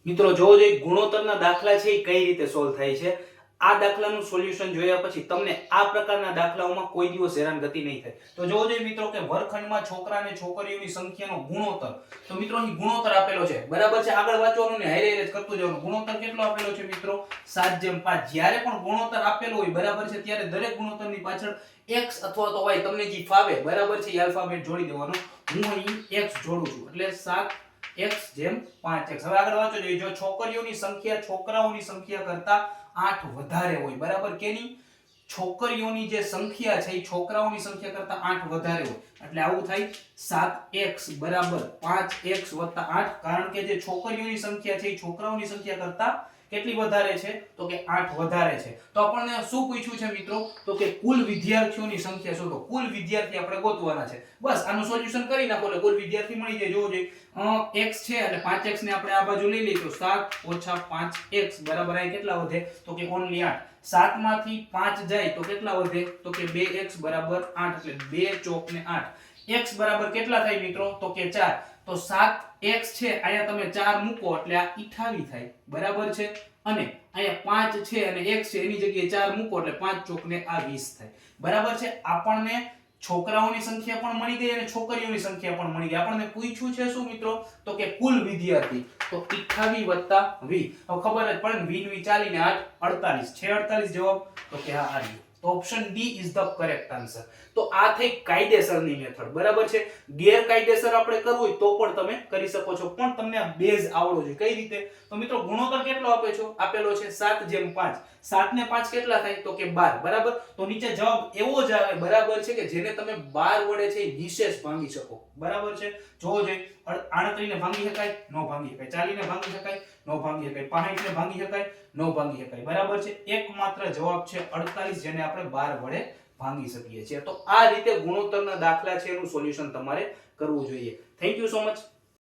મિત્રો જોવો જોઈએ ગુણોત્તરના દાખલા છે એ કઈ રીતે સોલ્વ થાય છે. આ દાખલાનું સોલ્યુશન જોયા પછી તમને આ પ્રકારના દાખલાઓમાં કોઈ દિવસ હેરાનગતિ નહીં થાય. તો જોવો જોઈએ મિત્રો કે વર્ગખંડમાં છોકરા અને છોકરીઓની સંખ્યાનો ગુણોત્તર. તો મિત્રો અહીં ગુણોત્તર આપેલો છે, બરાબર છે. આગળ વાંચવાનું ને હારે હારે કરતું જવાનું. ગુણોત્તર કેટલો આપેલો છે મિત્રો? 7:5. જ્યારે પણ ગુણોત્તર આપેલો હોય, બરાબર છે, ત્યારે દરેક ગુણોત્તરની પાછળ x અથવા તો y તમને જે ફાવે, બરાબર છે, એ આલ્ફાબેટ જોડી દેવાનો. હું અહીં x જોડું છું એટલે 7x/5x. હવે આગળ વાંચો જોઈએ. જો છોકરીઓની સંખ્યા છોકરાઓની સંખ્યા કરતા 8 વધારે હોય, બરાબર, કેની? છોકરીઓની જે સંખ્યા છે એ છોકરાઓની સંખ્યા કરતા 8 વધારે હોય, એટલે આવું થાય 7x = 5x + 8. કારણ કે જે છોકરીઓની સંખ્યા છે એ છોકરાઓની સંખ્યા કરતા કેટલી વધારે છે? તો કે 8 વધારે છે. તો આપણને શું પૂછ્યું છે મિત્રો? તો કે કુલ વિદ્યાર્થીઓની સંખ્યા શોધો. કુલ વિદ્યાર્થી આપણે ગોતવાના છે. બસ આનું સોલ્યુશન કરી નાખો એટલે કુલ વિદ્યાર્થી મળી જાય. જોવો જોઈએ x છે એટલે 5x ને આપણે આ બાજુ લઈ લઈએ તો 7 - 5x બરાબર અહીં કેટલા વધે? તો કે ઓન્લી 8. 7 માંથી 5 જાય તો કેટલા વધે? તો કે 2x = 8 એટલે 2 ચોક ને 8. x બરાબર કેટલા થાય મિત્રો? તો કે 4. તો 7x છે અહીંયા તમે 4 મૂકો એટલે આ 28 થાય, બરાબર છે. અને અહીંયા 5 છે અને x છે એની જગ્યાએ 4 મૂકો એટલે 5 ચોક ને આ 20 થાય, બરાબર છે. આપણને છોકરાઓની સંખ્યા પણ મળી ગઈ અને છોકરીઓની સંખ્યા પણ મળી ગઈ. આપણને પૂછ્યું છે શું મિત્રો? તો કે કુલ વિદ્યાર્થી. તો 28 + 20. હવે ખબર જ પડે ને, 20 ચાલીને 8 48 છે. 48 જવાબ? તો કે હા આ રહ્યો. તો option D is the correct answer. તો આ થઈ કાયદેસરની મેથડ, બરાબર છે. ગેરકાયદેસર આપણે કરવું હોય તો પણ તમે કરી શકો છો, પણ તમને આ બેઝ આવડો જોઈએ. કઈ રીતે? તો મિત્રો ગુણોત્તર કેટલો આપેલો છે? 7/5. 7 ને 5 કેટલા થાય? તો કે 12, બરાબર. તો નીચે જવાબ એવો જ આવે, બરાબર છે, કે જેને તમે 12 વડે છે નિશેષ ભાંગી શકો, બરાબર છે. જોવો જોઈએ 38 ને ભાંગી શકાય? નો ભાંગી શકાય. 40 ને ભાંગી શકાય? નો ભાંગી શકાય. 65 ને ભાંગી શકાય? નો ભાંગી શકાય, બરાબર છે. એકમાત્ર જવાબ છે 48, જેને આપણે 12 વડે ભાંગી શકીએ છીએ. તો આ રીતે ગુણોત્તરના દાખલા છે એનું સોલ્યુશન તમારે કરવું જોઈએ. Thank you so much.